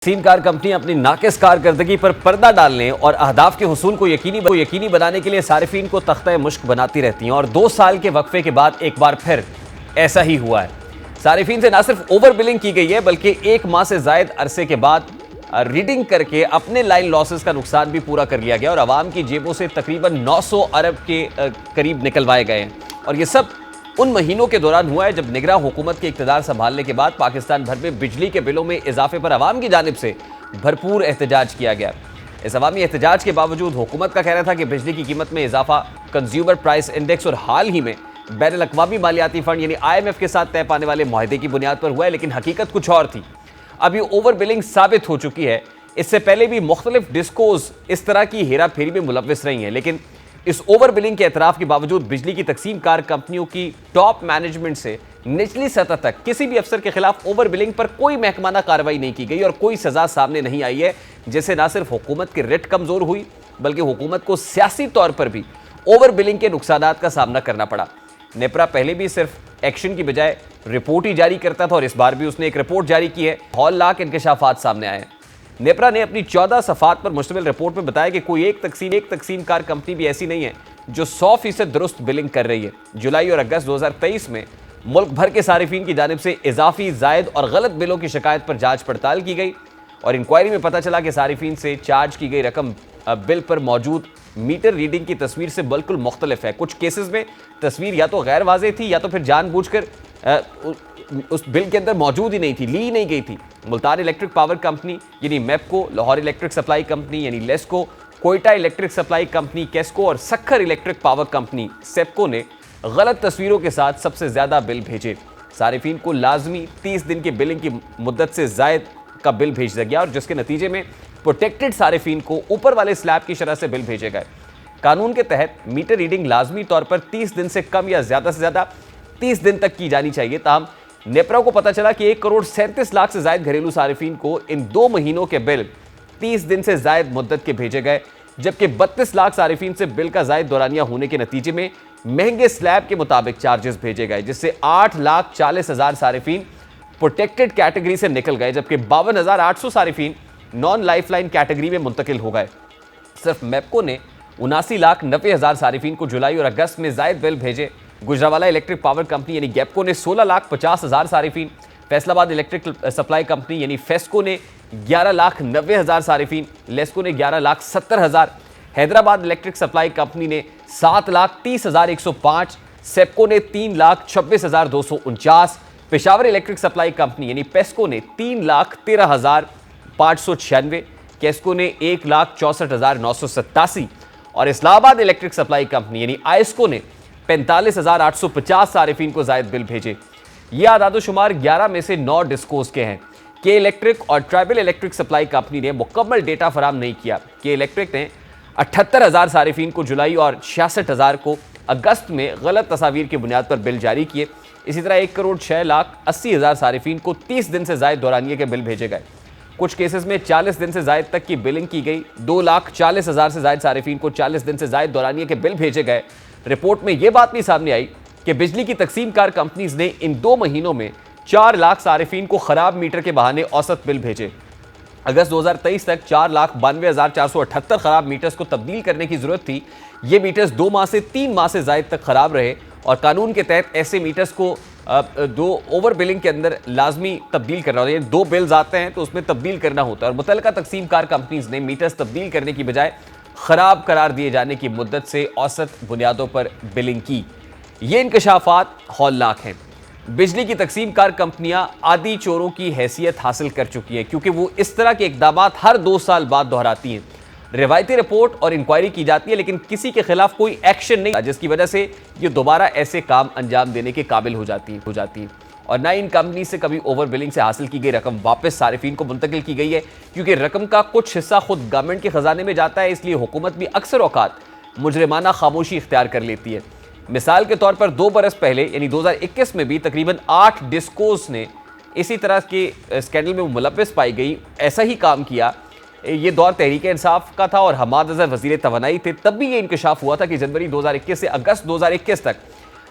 Scene car company अपनी नाकिस कारकर्दगी पर पर्दा डालने और अहदाफ के हुसूल को यकीनी बनाने के लिए सारिफीन को तख्ता मुश्क बनाती रहती हैं और 2 साल के वक्फे के बाद एक बार फिर ऐसा ही हुआ है। सारिफीन से न सिर्फ ओवर बिलिंग की गई है बल्कि 1 माह से जायद अरसे के बाद रीडिंग करके अपने लाइन लॉसेस का नुकसान भी पूरा कर लिया गया और आवाम की जेबों से तकरीबन 900 अरब के करीब निकलवाए गए हैं। और ये सब उन महीनों के दौरान हुआ है जब निगरान हुकूमत के इक़्तिदार संभालने के बाद पाकिस्तान भर में बिजली के बिलों में इजाफे पर अवाम की जानिब से भरपूर एहतजाज किया गया। इस अवामी एहतजाज के बावजूद हुकूमत का कहना था कि बिजली की कीमत में इजाफा कंज्यूमर प्राइस इंडेक्स और हाल ही में बैनुल-अक़वामी मालियाती फंड यानी IMF के साथ तय पाने वाले मुआहदे की बुनियाद पर हुआ है, लेकिन हकीकत कुछ और थी। अब ये ओवर बिलिंग साबित हो चुकी है। इससे पहले भी मुख्तलिफ डिस्कोज इस तरह की हेरा फेरी में मुलव्विस रही हैं, लेकिन इस ओवर बिलिंग के एतराफ़ के बावजूद बिजली की तकसीम कार कंपनियों की टॉप मैनेजमेंट से निचली सतह तक किसी भी अफसर के खिलाफ ओवर बिलिंग पर कोई महकमाना कार्रवाई नहीं की गई और कोई सजा सामने नहीं आई है, जिससे न सिर्फ हुकूमत की रिट कमजोर हुई बल्कि हुकूमत को सियासी तौर पर भी ओवर बिलिंग के नुकसानात का सामना करना पड़ा। नेपरा पहले भी सिर्फ एक्शन की बजाय रिपोर्ट ही जारी करता था और इस बार भी उसने एक रिपोर्ट जारी की है। हौलनाक इंकशाफात सामने आए हैं। नेपरा ने अपनी 14 सफ़ात पर मुश्तमिल रिपोर्ट में बताया कि कोई एक तकसीम कार कंपनी भी ऐसी नहीं है जो 100% दुरुस्त बिलिंग कर रही है। जुलाई और अगस्त 2023 में मुल्क भर के सारिफीन की जानिब से इजाफी, जायद और गलत बिलों की शिकायत पर जांच पड़ताल की गई और इंक्वायरी में पता चला कि सारिफीन से चार्ज की गई रकम बिल पर मौजूद मीटर रीडिंग की तस्वीर से बिल्कुल मुख्तलिफ है। कुछ केसेस में तस्वीर या तो गैर वाज़ेह थी या तो फिर जानबूझकर उस बिल के अंदर मौजूद ही नहीं थी, ली नहीं गई थी। मुल्तान इलेक्ट्रिक पावर कंपनी यानी MEPCO, Lahore electric supply company यानी LESCO, Quetta electric supply company QESCO और Sukkur electric power company SEPCO ने गलत तस्वीरों के साथ सबसे ज्यादा बिल भेजे। सारिफीन को लाजमी 30 दिन की बिलिंग की मुद्दत से जायद का बिल भेज दिया गया और जिसके नतीजे में प्रोटेक्टेड सारिफीन को ऊपर वाले स्लैब की शरह से बिल भेजे गए। कानून के तहत मीटर रीडिंग लाजमी तौर पर 30 दिन से कम या ज्यादा से ज्यादा 30 दिन तक की जानी चाहिए। ताहम नेपरा को पता चला कि 1 करोड़ 37 लाख से जायद घरेलू सारिफीन को इन 2 महीनों के बिल 30 दिन से जायद मुद्दत के भेजे गए, जबकि 32 लाख सारिफीन से बिल का जायद दौरानिया होने के नतीजे में महंगे स्लैब के मुताबिक चार्जेस भेजे गए, जिससे 8,40,000 सारिफीन प्रोटेक्टेड कैटेगरी से निकल गए, जबकि 52,800 सारिफीन नॉन लाइफलाइन कैटेगरी में मुंतकिल हो गए। सिर्फ MEPCO ने 79,90,000 सारिफीन को जुलाई और अगस्त में जायद बिल भेजे। गुजरावाला इलेक्ट्रिक पावर कंपनी यानी गैपको ने 16,50,000 सारिफीन, फैसलाबाद इलेक्ट्रिक सप्लाई कंपनी यानी फेस्को ने 11,90,000 सारिफीन, लेस्को ने 11,70,000, हैदराबाद इलेक्ट्रिक सप्लाई कंपनी ने 7,30,105, सेप्को ने 3,26,249, पेशावर इलेक्ट्रिक सप्लाई कंपनी यानी पेस्को ने 3,13,596, केस्को ने 1,64,987 और इस्लामाबाद इलेक्ट्रिक सप्लाई कंपनी यानी आइस्को ने 45,850 सारिफीन को जायद बिल भेजे। ये आदादोशुमार 11 में से 9 डिस्कोस के हैं। के इलेक्ट्रिक और ट्राइबल इलेक्ट्रिक सप्लाई कंपनी ने मुकम्मल डेटा फराम नहीं किया। के इलेक्ट्रिक ने 78,000 सारिफीन को जुलाई और 66,000 को अगस्त में गलत तस्वीर की बुनियाद पर बिल जारी किए। इसी तरह 1,06,80,000 सारिफीन को 30 दिन से जायद दौरानिए के बिल भेजे गए। कुछ केसेस में 40 दिन से जायद तक की बिलिंग की गई। 2,40,000 से जायद सारिफीन को 40 दिन से जायद दौरानिए के बिल भेजे गए। रिपोर्ट में यह बात भी सामने आई कि बिजली की तकसीम कार कंपनीज ने इन 2 महीनों में 4 लाख सारिफीन को खराब मीटर के बहाने औसत बिल भेजे। अगस्त 2023 तक 4,92,478 खराब मीटर्स को तब्दील करने की जरूरत थी। ये मीटर्स 2 माह से 3 माह से जायद तक खराब रहे और कानून के तहत ऐसे मीटर्स को 2 ओवर बिलिंग के अंदर लाजमी तब्दील करना होता है। 2 बिल्स आते हैं तो उसमें तब्दील करना होता है और मुतल्लिका तकसीम कार कंपनीज ने मीटर्स तब्दील करने की बजाय खराब करार दिए जाने की मुद्दत से औसत बुनियादों पर बिलिंग की। ये इंकशाफात हौलनाक हैं। बिजली की तकसीम कार कंपनियां आदि चोरों की हैसियत हासिल कर चुकी हैं क्योंकि वो इस तरह के इकदामात हर 2 साल बाद दोहराती हैं। रिवायती रिपोर्ट और इंक्वायरी की जाती है लेकिन किसी के खिलाफ कोई एक्शन नहीं, जिसकी वजह से ये दोबारा ऐसे काम अंजाम देने के काबिल हो जाती है और ना इन कंपनी से कभी ओवर बिलिंग से हासिल की गई रकम वापस सारिफीन को मुंतकिल की गई है, क्योंकि रकम का कुछ हिस्सा खुद गवर्नमेंट के खजाने में जाता है। इसलिए हुकूमत भी अक्सर औकात मुजरिमाना खामोशी इख्तियार कर लेती है। मिसाल के तौर पर 2 बरस पहले यानी 2021 में भी तकरीबन 8 डिस्कोस ने इसी तरह के स्कैंडल में मुलव्विस पाई गई, ऐसा ही काम किया। ये दौर तहरीक इंसाफ का था और हमाद अजहर वजीर तवानाई थे। तब भी ये इंकशाफ हुआ था कि जनवरी 2021 से अगस्त 2021 तक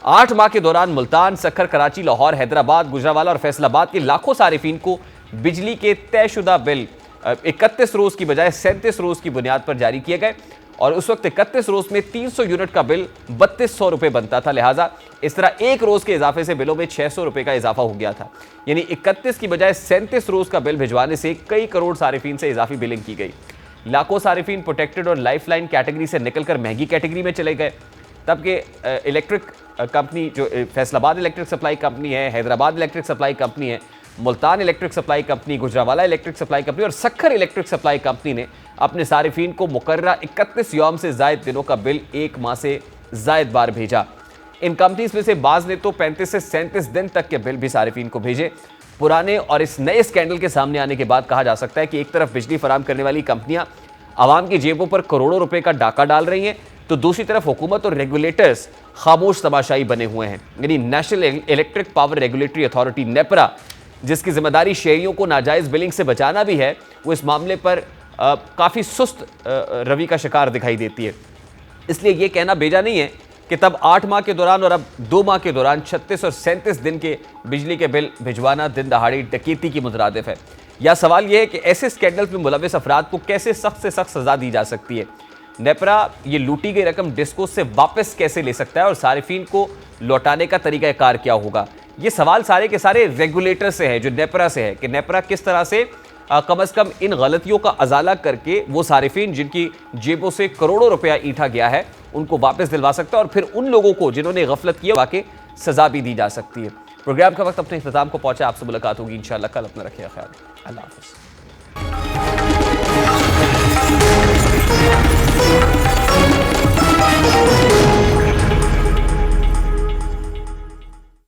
8 माह के दौरान मुल्तान, सक्खर, कराची, लाहौर, हैदराबाद, गुजरावाला और फैसलाबाद के लाखों सारिफीन को बिजली के तयशुदा बिल 31 रोज की बजाय 37 रोज की बुनियाद पर जारी किए गए और उस वक्त 31 रोज में 300 यूनिट का बिल 3200 रुपए बनता था। लिहाजा इस तरह एक रोज के इजाफे से बिलों में 600 रुपए का इजाफा हो गया था। यानी 31 की बजाय 37 रोज का बिल भिजवाने से कई करोड़ सारिफीन से इजाफी बिलिंग की गई। लाखों सारिफीन प्रोटेक्टेड और लाइफलाइन कैटेगरी से निकलकर महंगी कैटेगरी में चले गए। तब के इलेक्ट्रिक कंपनी जो फैसलाबाद इलेक्ट्रिक सप्लाई कंपनी है, हैदराबाद इलेक्ट्रिक सप्लाई कंपनी है, Multan electric supply company, Gujranwala electric supply company और सखर इलेक्ट्रिक सप्लाई कंपनी ने अपने सारिफीन को मुकर्ररा 31 यौम से जायद दिनों का बिल एक माह से जायद बार भेजा। इन कंपनीज में से बाज ने तो 35 से 37 दिन तक के बिल भी सारिफीन को भेजे। पुराने और इस नए स्कैंडल के सामने आने के बाद कहा जा सकता है कि एक तरफ बिजली फराम करने वाली कंपनियां आवाम की जेबों पर करोड़ों रुपए का डाका डाल रही हैं, तो दूसरी तरफ हुकूमत और रेगुलेटर्स खामोश तमाशाई बने हुए हैं। यानी national electric power regulatory authority NEPRA, जिसकी जिम्मेदारी शहरियों को नाजायज़ बिलिंग से बचाना भी है, वो इस मामले पर काफ़ी सुस्त रवि का शिकार दिखाई देती है। इसलिए ये कहना बेजा नहीं है कि तब 8 माह के दौरान और अब 2 माह के दौरान 36 और 37 दिन के बिजली के बिल भिजवाना दिन दहाड़ी डकैती की मुतरादिफ है। या सवाल यह है कि ऐसे स्कैंडल्स में मुलविस अफराद को कैसे सख्त से सख्त सजा दी जा सकती है। नेपरा ये लूटी गई रकम डिस्को से वापस कैसे ले सकता है और सारिफीन को लौटाने का तरीकाकार क्या होगा। ये सवाल सारे के सारे रेगुलेटर से है, जो नेपरा से है, कि नेपरा किस तरह से कम अज़ कम इन गलतियों का अजाला करके वो सारिफीन जिनकी जेबों से करोड़ों रुपया ईंठा गया है उनको वापस दिलवा सकता है और फिर उन लोगों को जिन्होंने गफलत की वाकई सजा भी दी जा सकती है। प्रोग्राम का वक्त अपने इख्तिताम को पहुंचा। आपसे मुलाकात होगी इंशाअल्लाह कल। अपना रखिए ख्याल। अल्लाह हाफ़िज़।